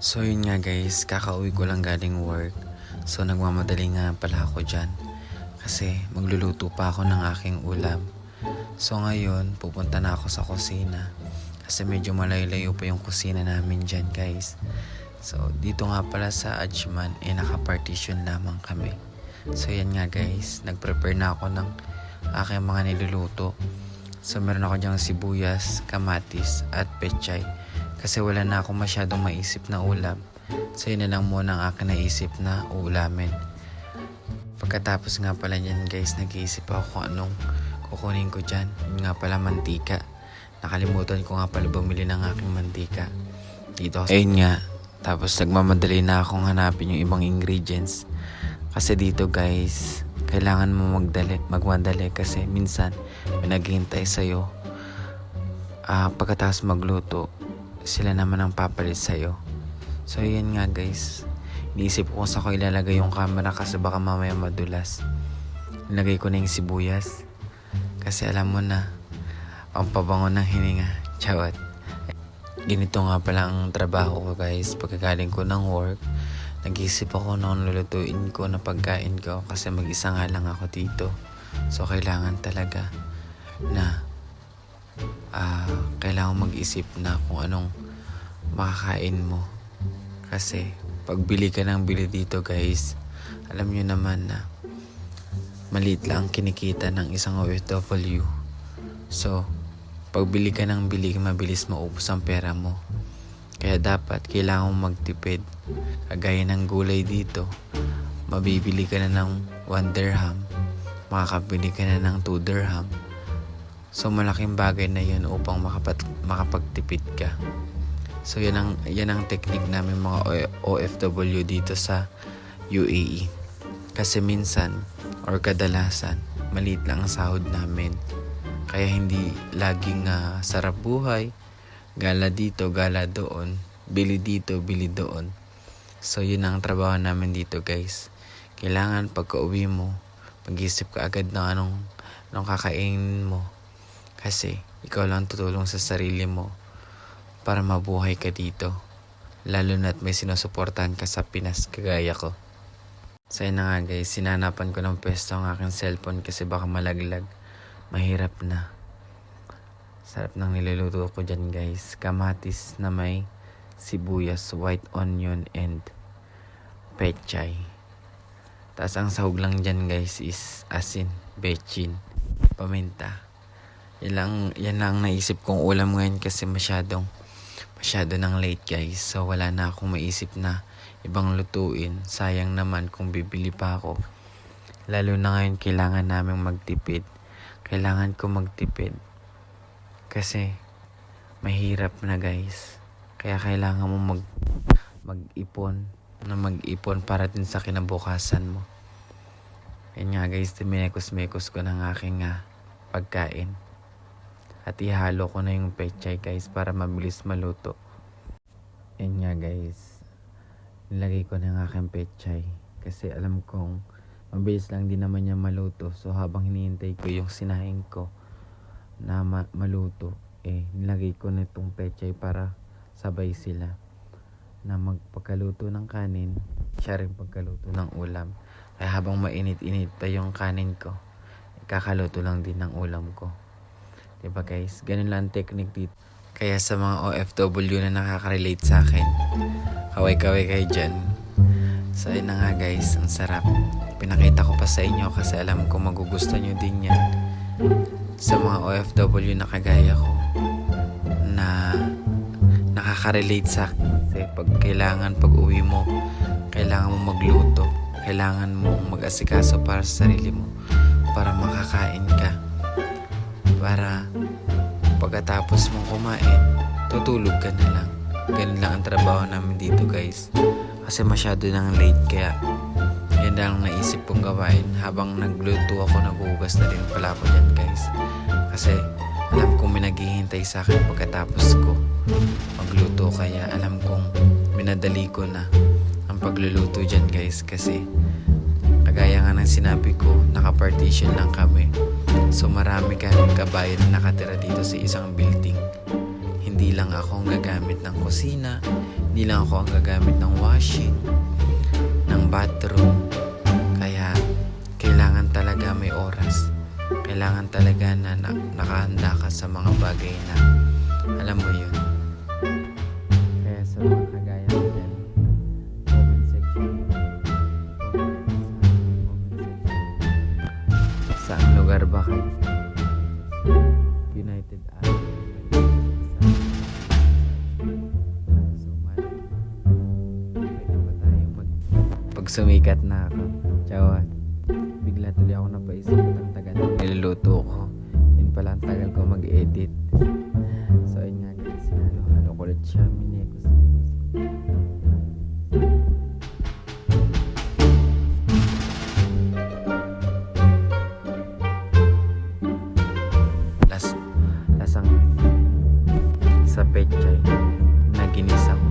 So yun nga guys, kakauwi ko lang galing work. So nagmamadali nga pala ako dyan. Kasi magluluto pa ako ng aking ulam. So ngayon, pupunta na ako sa kusina. Kasi medyo malayo-layo pa yung kusina namin dyan guys. So dito nga pala sa Ajman, naka-partition lamang kami. So yan nga guys, nag-prepare na ako ng aking mga niluluto. So meron ako dyang sibuyas, kamatis at pechay. Kasi wala na akong masyadong maisip na ulam. So yun na lang muna ang aking naisip na ulamin. Pagkatapos nga pala niyan guys, nag-iisip ako kung anong kukunin ko dyan. Yun nga pala mantika. Nakalimutan ko nga pala bumili ng aking mantika. Dito ayun nga. Tapos nagmamadali na akong hanapin yung ibang ingredients. Kasi dito guys, kailangan mo magmadali kasi minsan may naghihintay sa'yo. Pagkatapos magluto, sila naman ang papalit sa'yo. So yan nga guys, iniisip ko kung saan ko ilalagay yung camera kasi baka mamaya madulas. Nilagay ko na yung sibuyas kasi alam mo na, pampabango ng hininga. Chawat. Ganito nga pala ang trabaho ko guys. Pagkagaling ko ng work, nag-isip ako noon lulutuin ko na pagkain ko kasi mag-isa nga lang ako dito. So kailangan talaga na kailangan mag-isip na kung anong makakain mo. Kasi pagbili ka ng bili dito guys, alam nyo naman na maliit lang ang kinikita ng isang OFW. So pagbili ka ng bili, mabilis maubos ang pera mo. Kaya dapat kailangan mong magtipid. Kagaya ng gulay dito, mabibili ka na ng 1 dirham, makakabili ka na ng 2 dirham. So malaking bagay na yun upang makapagtipid ka. So yan ang technique namin mga OFW dito sa UAE. Kasi minsan or kadalasan maliit lang ang sahod namin. Kaya hindi laging sarap buhay. Gala dito, gala doon. Bili dito, bili doon. So yun ang trabaho namin dito guys. Kailangan pagka uwi mo, mag-isip ka agad ng anong kakainin mo. Kasi ikaw lang tutulong sa sarili mo para mabuhay ka dito. Lalo na't may sinusuportahan ka sa Pinas kagaya ko. So yun na nga guys, sinanapan ko ng pwesto ang aking cellphone kasi baka malaglag. Mahirap na. Sarap ng niluluto ko dyan guys. Kamatis na may sibuyas, white onion, and pechay. Tapos ang sahog lang dyan guys is asin, bechin, paminta. Yan lang naisip kong ulam ngayon kasi masyado ng late guys. So wala na akong maisip na ibang lutuin. Sayang naman kung bibili pa ako. Lalo na ngayon kailangan naming magtipid. Kailangan ko magtipid. Kasi mahirap na guys. Kaya kailangan mo mag-ipon para din sa kinabukasan mo. Yan nga guys, minekos-mekos ko ng aking pagkain. At ihalo ko na yung pechay guys para mabilis maluto. Yan nga guys, nilagay ko na yung aking pechay. Kasi alam kong mabilis lang din naman niya maluto. So habang hinihintay ko yung sinaing ko na maluto, nilagay ko na itong pechay para sabay sila na magpagkaluto ng kanin, siya rin pagkaluto ng ulam. Kaya habang mainit-init pa yung kanin ko, kakaluto lang din ng ulam ko. Diba guys? Ganun lang ang technique dito. Kaya sa mga OFW na nakaka-relate sa akin, kaway-kaway kayo dyan. So yun na nga guys, ang sarap. Pinakita ko pa sa inyo kasi alam ko magugustuhan nyo din yan. Sa mga OFW na kagaya ko na nakaka-relate sa akin. Kasi pag uwi mo, kailangan mo magluto. Kailangan mo mag-asikaso para sa sarili mo. Para makakain ka. Para pagkatapos mong kumain, tutulog ka na lang. Ganun lang ang trabaho namin dito guys. Kasi masyado nang late kaya yan lang naisip kong gawain. Habang nagluto ako, naghuhugas na rin pala ako dyan guys. Kasi alam kong may naghihintay sa akin pagkatapos ko magluto. Kaya alam kong minadali ko na ang pagluluto dyan guys. Kasi kagaya nga ng sinabi ko, naka-partition lang kami. So marami kaming kabayan na nakatira dito sa isang building. hindi lang ako ang gagamit ng kusina, hindi lang ako ang gagamit ng washing, ng bathroom. Kaya kailangan talaga may oras. Kailangan talaga na nakahanda ka sa mga bagay na alam mo yun. Kaya sa mga kagaya ko yan, comment section. Saan lugar ba kayo? United Arab. So, pwede ba tayo pag sumikat na ako? Tsawa. Bigla tuloy ako napaisip at ang tagal niluluto ko. Yun pala ang tagal ko mag-edit. So ayun nga guys, sinalo-halo ko ulit siya. Minekos-mekos ko. Lasang sa pechay na ginisa ko.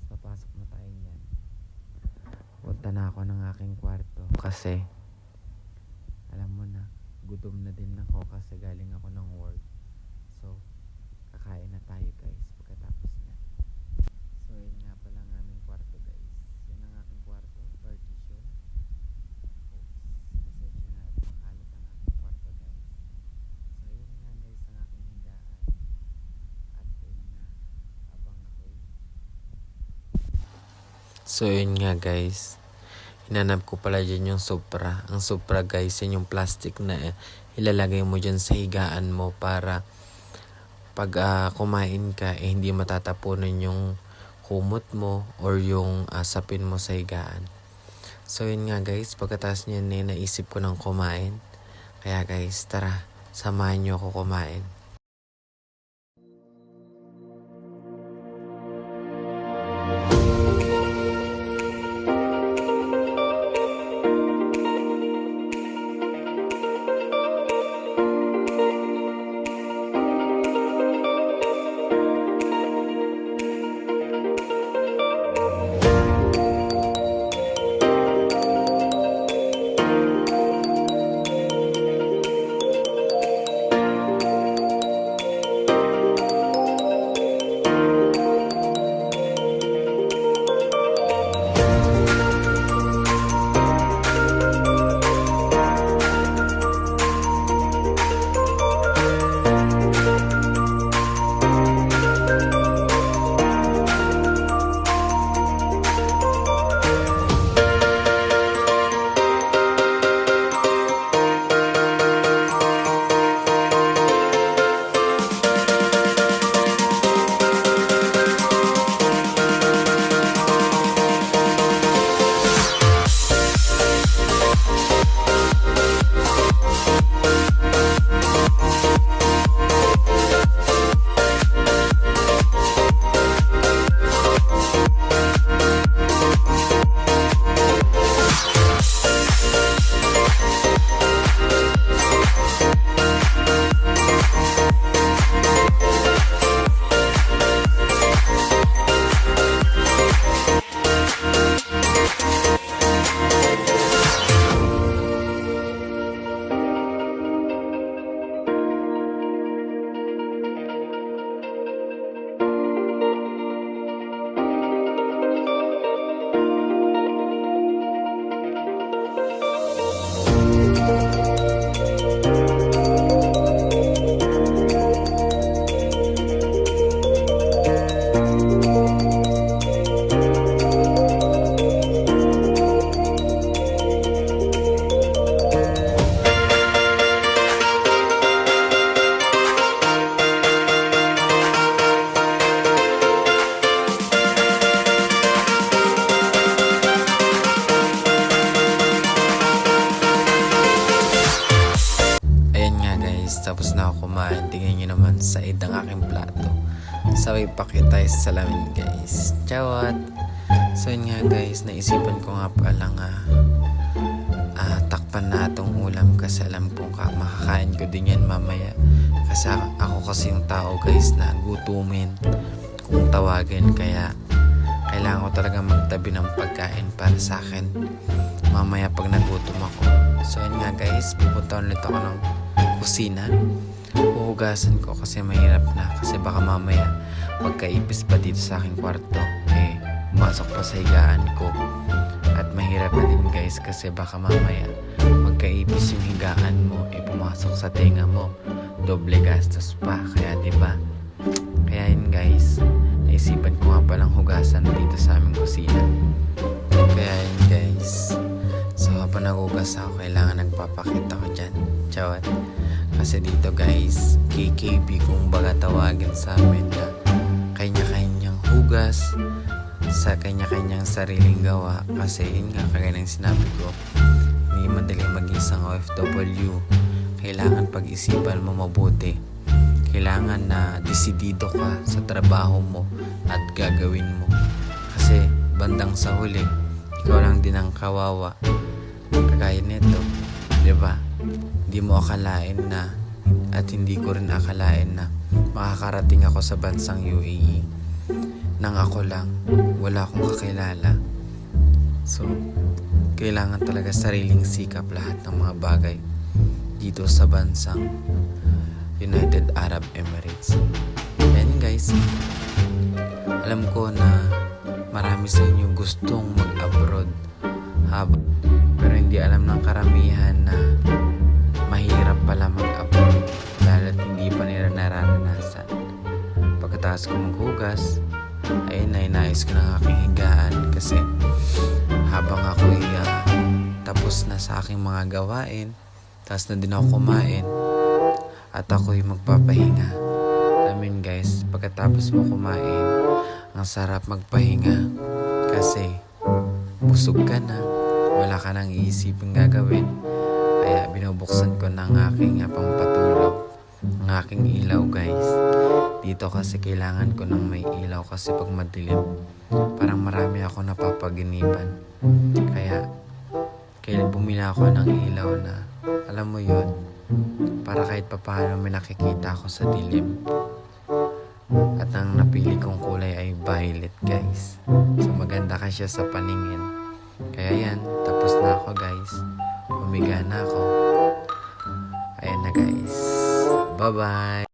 Papasok na tayo niyan. Punta na ako ng aking kwarto kasi alam mo na, gutom na din ako kasi galing ako ng work. So, kakain na tayo guys pagkatapos niya. So, yun nga pala ang aming kwarto guys. Yan ang aking kwarto, partition. Oops, pasensya na at makalat ang aking kwarto guys. So, yun nga guys ang aking higaan. At yun nga, habang ako'y so yun nga guys, hinanap ko pala dyan yung Supra. Ang Supra guys, yun yung plastic na ilalagay mo dyan sa higaan mo para pag kumain ka, hindi matatapunan yung kumot mo or yung sapin mo sa higaan. So yun nga guys, pagkatapos niyan naisip ko ng kumain. Kaya guys, tara, samahan nyo ako kumain. Tapos na ako kumain. Tingnan nyo naman sa ng aking plato. Sabay pakitay sa salamin guys. Chawat! So yun nga guys, naisipan ko nga pala nga takpan na itong ulam kasi alam kong makakain ko din yan mamaya. Kasi ako kasi yung tao guys na gutumin kung tawagin, kaya kailangan ko talaga magtabi ng pagkain para sa akin mamaya pag nagutom ako. So yun nga guys, pupunta ulit ako ng kusina. Huhugasan ko kasi mahirap na, kasi baka mamaya magkaipis pa dito sa aking kwarto, pumasok pa sa higaan ko. At mahirap na din guys kasi baka mamaya magkaipis yung higaan mo, pumasok sa tenga mo, doble gastos pa. Kaya diba, kaya yun guys, naisipan ko nga palang hugasan dito sa aming kusina. Kaya yun guys, so habang nagugas ako, kailangan nagpapakita ko dyan, chawat. Kasi dito guys, KKB kung baga tawagin sa amin, na kanya-kanyang hugas sa kanya-kanyang sariling gawa. Kasi yun nga, kagaya ng sinabi ko, hindi madaling maging isang OFW. Kailangan pag-isipan mo mabuti. Kailangan na desidido ka sa trabaho mo at gagawin mo. Kasi bandang sa huli, ikaw lang din ang kawawa. Kagaya nito, diba? Hindi mo akalain na, at hindi ko rin akalain na makakarating ako sa bansang UAE nang ako lang, wala akong kakilala. So, kailangan talaga sariling sikap lahat ng mga bagay dito sa bansang United Arab Emirates. Yan guys, alam ko na marami sa inyo gustong mag-abroad, pero hindi alam ng karamihan na mahirap pala mag-abroad dahil hindi pa nila nararanasan. Pagkatapos ko maghugas, ay nais ko ng aking higaan kasi habang ako tapos na sa aking mga gawain, tapos na din ako kumain at ako'y magpapahinga. Alam guys, pagkatapos mo kumain, ang sarap magpahinga kasi busog ka na, wala ka nang iisipin gagawin. Kaya binubuksan ko ng aking pampatulog, ang aking ilaw guys. Dito kasi kailangan ko ng may ilaw kasi pag madilim, parang marami ako napapaginipan. Kaya bumili ako ng ilaw na, alam mo yun, para kahit papaano may nakikita ako sa dilim. At ang napili kong kulay ay violet guys. So maganda kasi siya sa paningin. Kaya yan, tapos na ako guys. Humiga na ako. Ayan na guys. Bye-bye.